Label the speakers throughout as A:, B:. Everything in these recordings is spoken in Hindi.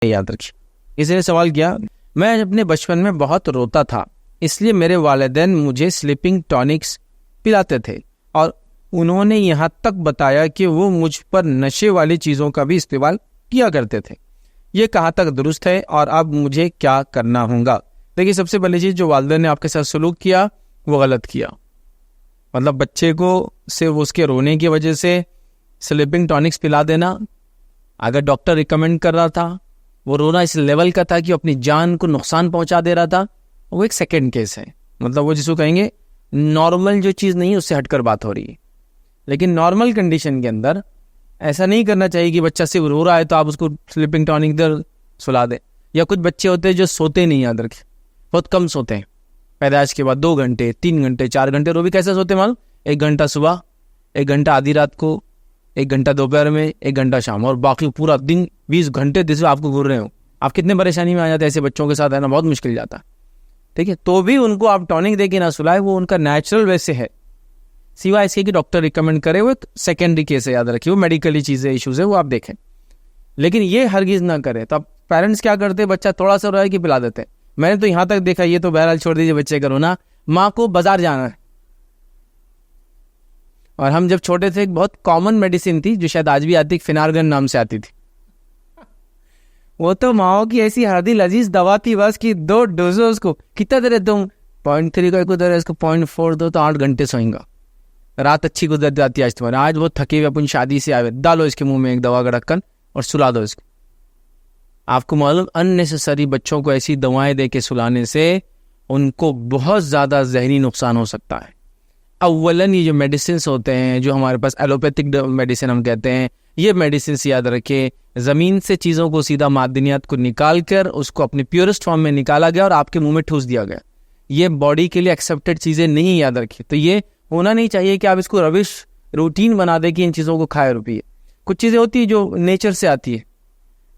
A: याद रखिए। किसी ने सवाल किया, मैं अपने बचपन में बहुत रोता था, इसलिए मेरे वालिदैन मुझे स्लीपिंग टॉनिक्स पिलाते थे और उन्होंने यहाँ तक बताया कि वो मुझ पर नशे वाली चीज़ों का भी इस्तेमाल किया करते थे। ये कहाँ तक दुरुस्त है और अब मुझे क्या करना होगा? देखिए, सबसे पहली चीज़, जो वालिदैन ने आपके साथ सलूक किया वो गलत किया। मतलब बच्चे को सिर्फ उसके रोने की वजह से स्लीपिंग टॉनिक्स पिला देना, अगर डॉक्टर रिकमेंड कर रहा था, वो रोना इस लेवल का था कि अपनी जान को नुकसान पहुंचा दे रहा था, वो एक सेकंड केस है। मतलब वो जिसको कहेंगे नॉर्मल जो चीज़ नहीं है उससे हटकर बात हो रही है। लेकिन नॉर्मल कंडीशन के अंदर ऐसा नहीं करना चाहिए कि बच्चा सिर्फ रो रहा है तो आप उसको स्लीपिंग टॉनिक दर सुला दें। या कुछ बच्चे होते हैं जो सोते नहीं, याद रखें, बहुत कम सोते हैं। पैदाइश के बाद 2 घंटे, 3 घंटे, 4 घंटे, वो भी कैसे सोते मालूम? 1 घंटा सुबह, 1 घंटा आधी रात को, 1 घंटा दोपहर में, 1 घंटा शाम, और बाकी पूरा दिन 20 घंटे दिन आपको घूर रहे हो। आप कितने परेशानी में आ जाते हैं ऐसे बच्चों के साथ, है ना, बहुत मुश्किल जाता है। ठीक है, तो भी उनको आप टॉनिक दे के ना सुलाए, वो उनका नेचुरल वैसे है, सिवाय इसके कि डॉक्टर रिकमेंड करे, वो एक सेकेंडरी केस है, याद रखिए, वो मेडिकली चीज़ें इश्यूज है, वो आप देखें। लेकिन ये हरगिज ना करें। तो अब पेरेंट्स क्या करते हैं, बच्चा थोड़ा सा रोए कि पिला देते हैं। मैंने तो यहाँ तक देखा, ये तो बहरहाल छोड़ दीजिए बच्चे का रोना, माँ को बाजार जाना है। और हम जब छोटे थे, एक बहुत कॉमन मेडिसिन थी जो शायद आज भी आती, फिनार्गन नाम से आती थी। वो तो माओ की ऐसी हरदी लजीज दवा थी बस कि 2 डोजो उसको कितना दे रहे तुम, 0.3 का दे रहे, इसको 0.4 दो तो 8 घंटे सोएंगा, रात अच्छी गुजर जाती है आज तुम्हारे। आज वो थके हुए अपन शादी से आए, डालो इसके मुंह में एक दवा का ढक्कन और सुला दो इसको। आपको मालूम, अननेसेसरी बच्चों को ऐसी दवाएं दे के सुलाने से उनको बहुत ज़्यादा जहरी नुकसान हो सकता है। अव्वलन ये जो मेडिसिन होते हैं, जो हमारे पास एलोपैथिक मेडिसिन हम कहते हैं, ये मेडिसिन याद रखें, ज़मीन से चीज़ों को सीधा मादनियात को निकाल कर उसको अपने प्योरेस्ट फॉर्म में निकाला गया और आपके मुंह में ठूस दिया गया। ये बॉडी के लिए एक्सेप्टेड चीज़ें नहीं, याद रखिए। तो ये होना नहीं चाहिए कि आप इसको रविश रूटीन बना दे कि इन चीज़ों को खाए रुपये। कुछ चीज़ें होती है जो नेचर से आती है,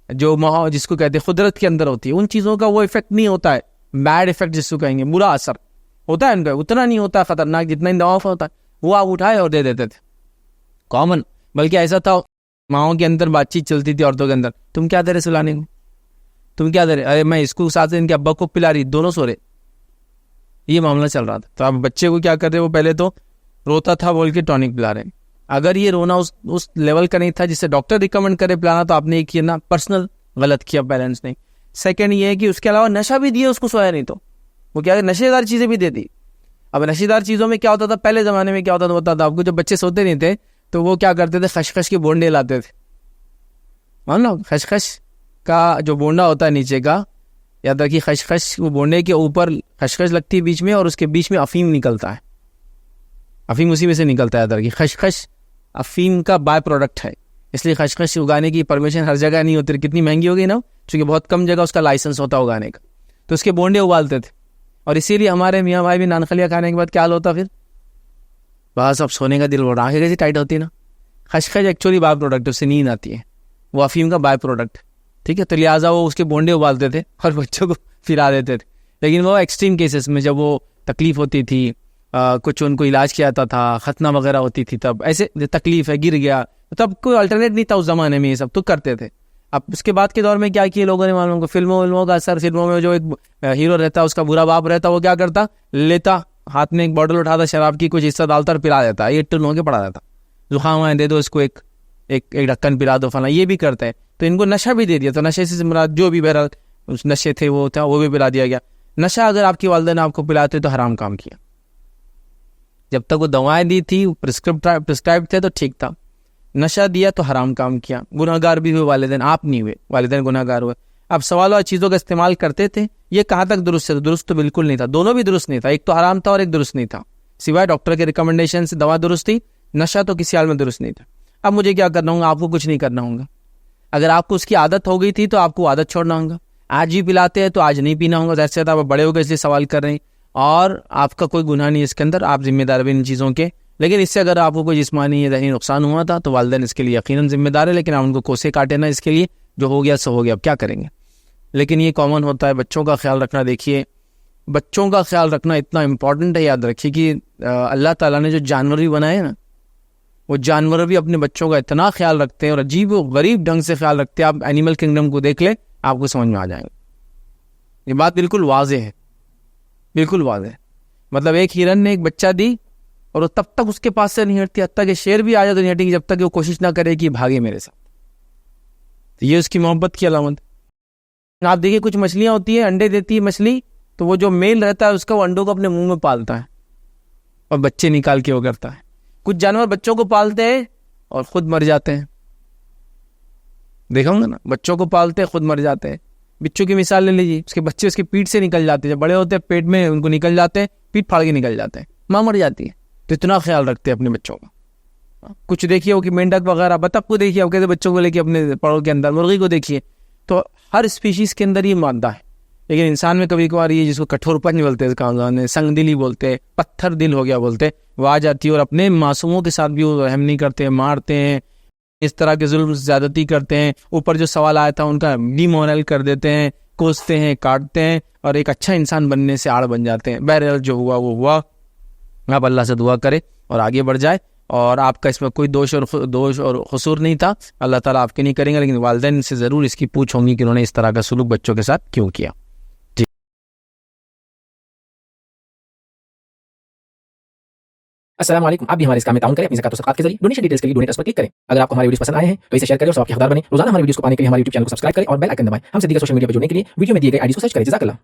A: जो माहौल जिसको कहते हैं कुदरत के अंदर होती है, उन चीज़ों का वो इफेक्ट नहीं होता है, बैड इफेक्ट जिसको कहेंगे, बुरा असर होता है उनका, उतना नहीं होता खतरनाक जितना इन दवाओं का होता है। वो आप उठाए और दे देते थे, कॉमन। बल्कि ऐसा था, माओं के अंदर बातचीत चलती थी औरतों के अंदर, तुम क्या दे रहे सुलाने को, तुम क्या दे रहे, अरे मैं इसको साथ इनके अब्बा को पिला रही, दोनों सो रहे, ये मामला चल रहा था। तो आप बच्चे को क्या कर रहे, वो पहले तो रोता था बोल के टॉनिक पिला रहे। अगर ये रोना उस लेवल का नहीं था जिससे डॉक्टर रिकमेंड करे पिलाना, तो आपने ये किया ना, पर्सनल गलत किया पेरेंट्स ने। सेकंड ये है कि उसके अलावा नशा भी दिया उसको, सोया नहीं तो वो क्या, नशेदार चीज़ें भी देती। अब नशेदार चीज़ों में क्या होता था, पहले ज़माने में क्या होता था बताता आपको, जब बच्चे सोते नहीं थे तो वो क्या करते थे, खसखस के बोंडे लाते थे। मान लो खसखस का जो बोंडा होता है नीचे का, याद रखिए, खसखस वो बोंडे के ऊपर खसखस लगती है बीच में, और उसके बीच में अफीम निकलता है, अफीम उसी में से निकलता है। याद रखिए, खसखस अफीम का बाय प्रोडक्ट है, इसलिए खसखस उगाने की परमिशन हर जगह नहीं होती। कितनी महंगी हो गई ना, क्योंकि बहुत कम जगह उसका लाइसेंस होता है उगाने का। तो उसके बोंडे उबालते थे, और इसीलिए हमारे मियाँ भाई भी नानखलिया खाने के बाद क्या हाल होता फिर, बस अब सोने का दिल हो रहा है, कैसी टाइट होती है ना। खसखस एक्चुअली बाय प्रोडक्ट, उससे नींद आती है, वो अफीम का बाय प्रोडक्ट। ठीक है, तो लिहाजा वो उसके बोंडे उबालते थे और बच्चों को पिला देते थे। लेकिन वो एक्सट्रीम केसेस में, जब वो तकलीफ होती थी, कुछ उनको इलाज किया जाता था, खतना वगैरह होती थी, तब ऐसे तकलीफ है, गिर गया, तब कोई अल्टरनेट नहीं था उस जमाने में, ये सब तो करते थे। अब उसके बाद के दौर में क्या किया लोगों ने, मालूम को, फिल्मों का असर। फिल्मों में जो एक हीरो रहता है, उसका बुरा बाप रहता, वो क्या करता, लेता हाथ में एक बॉटल उठाता शराब की, कुछ हिस्सा डालता और पिला देता, ये टन होके पड़ा रहता, जुकाम है दे दो इसको एक ढक्कन पिला दो फला, ये भी करते हैं। तो इनको नशा भी दे दिया। तो नशे से मुराद जो भी बहरहाल उस नशे थे वो था, वो भी पिला दिया गया। नशा अगर आपकी वालिदैन आपको पिलाते तो हराम काम किया। जब तक वो दवाएं दी थी, प्रिस्क्राइब थे, तो ठीक था। नशा दिया तो हराम काम किया, गुनाहगार भी हुए वालिदैन, आप नहीं हुए, वालिदैन गुनाहगार हुए। अब सवाल और चीज़ों का इस्तेमाल करते थे, ये कहाँ तक दुरुस्त है? दुरुस्त तो बिल्कुल नहीं था, दोनों भी दुरुस्त नहीं था, एक तो हराम था और एक दुरुस्त नहीं था। सिवाय डॉक्टर के रिकमेंडेशन से दवा दुरुस्त थी, नशा तो किसी हाल में दुरुस्त नहीं था। अब मुझे क्या करना होगा? आपको कुछ नहीं करना होगा। अगर आपको उसकी आदत हो गई थी तो आपको आदत छोड़ना होगा। आज भी पिलाते हैं तो आज नहीं पीना होगा, जैसे आप बड़े हो गए इसलिए सवाल कर रहे हैं, और आपका कोई गुनाह नहीं इसके अंदर, आप जिम्मेदार भी इन चीज़ों के। लेकिन इससे अगर आपको कोई जिस्मानी या ज़हनी नुकसान हुआ था तो वालिदैन इसके लिए यकीनन जिम्मेदार है, लेकिन आप उनको कोसे काटे ना इसके लिए, जो हो गया सो हो गया, अब क्या करेंगे। लेकिन ये कॉमन होता है। बच्चों का ख्याल रखना, देखिए बच्चों का ख्याल रखना इतना इम्पॉर्टेंट है। याद रखिए कि अल्लाह ताला ने जो जानवर भी बनाए ना, वो जानवर भी अपने बच्चों का इतना ख्याल रखते हैं और अजीब व गरीब ढंग से ख्याल रखते हैं। आप एनिमल किंगडम को देख ले, आपको समझ में आ जाएंगे। ये बात बिल्कुल वाज़े है, बिल्कुल वाज़े है। मतलब एक हिरन ने एक बच्चा दी और वो तब तक उसके पास से नहीं हटती, हत्ता कि शेर भी आ जाए तो नहीं हटेगी जब तक वो कोशिश ना करे कि भागे मेरे साथ। तो ये उसकी मोहब्बत की अलामत। आप देखिए कुछ मछलियां होती है, अंडे देती है मछली, तो वो जो मेल रहता है उसका वो अंडों को अपने मुंह में पालता है और बच्चे निकाल के वो करता है। कुछ जानवर बच्चों को पालते हैं और खुद मर जाते हैं, देखा होगा ना, बच्चों को पालते हैं खुद मर जाते हैं। बिच्छू की मिसाल ले लीजिए, उसके बच्चे उसकी पीठ से निकल जाते हैं, जब बड़े होते हैं पेट में उनको निकल जाते हैं, पीठ फाड़ के निकल जाते हैं, माँ मर जाती है। तो इतना ख्याल रखते हैं अपने बच्चों का। कुछ देखिए हो कि मेंढक वगैरह, बतख को देखिए, कैसे बच्चों को लेके अपने पड़ों के अंदर, मुर्गी को देखिए, तो हर स्पीशीज के अंदर ये मादा है। लेकिन इंसान में कभी कभार ये जिसको कठोरपन बोलते हैं, संगदिली बोलते हैं, पत्थर दिल हो गया बोलते हैं, वो आ जाती है और अपने मासूमों के साथ भी वो रहम नहीं करते हैं, मारते हैं, इस तरह के जुल्म ज्यादती करते हैं। ऊपर जो सवाल आया था उनका डीमोरल कर देते हैं, कोसते हैं, काटते हैं और एक अच्छा इंसान बनने से आड़ बन जाते हैं। बहरहाल जो हुआ वो हुआ। आप अल्लाह से दुआ करें और आगे बढ़ जाए, और आपका इसमें कोई दोष और कसूर नहीं था, अल्लाह ताला आपके नहीं करेंगे, लेकिन वालिदैन से ज़रूर इसकी पूछ होंगी कि उन्होंने इस तरह का सलूक बच्चों के साथ क्यों किया।
B: अस्सलाम वालेकुम। आप भी हमारे इस काम में ताउन करें अपनी ज़कात और सदक़ात के जरिए। डोनेशन डिटेल्स के लिए डोनेट अस पर क्लिक करें। अगर आपको हमारे वीडियोस पसंद आए हैं तो इसे शेयर करें और सबके हकदार बने। रोजाना हमारे वीडियोस को पाने के लिए हमारे यूट्यूब चैनल को सब्सक्राइब करें और बेल आइकन दबाएं। हमसे दीगर सोशल मीडिया पर जुड़ने के लिए वीडियो में दिए गए आईडी को सर्च करें। जज़ाकल्लाह।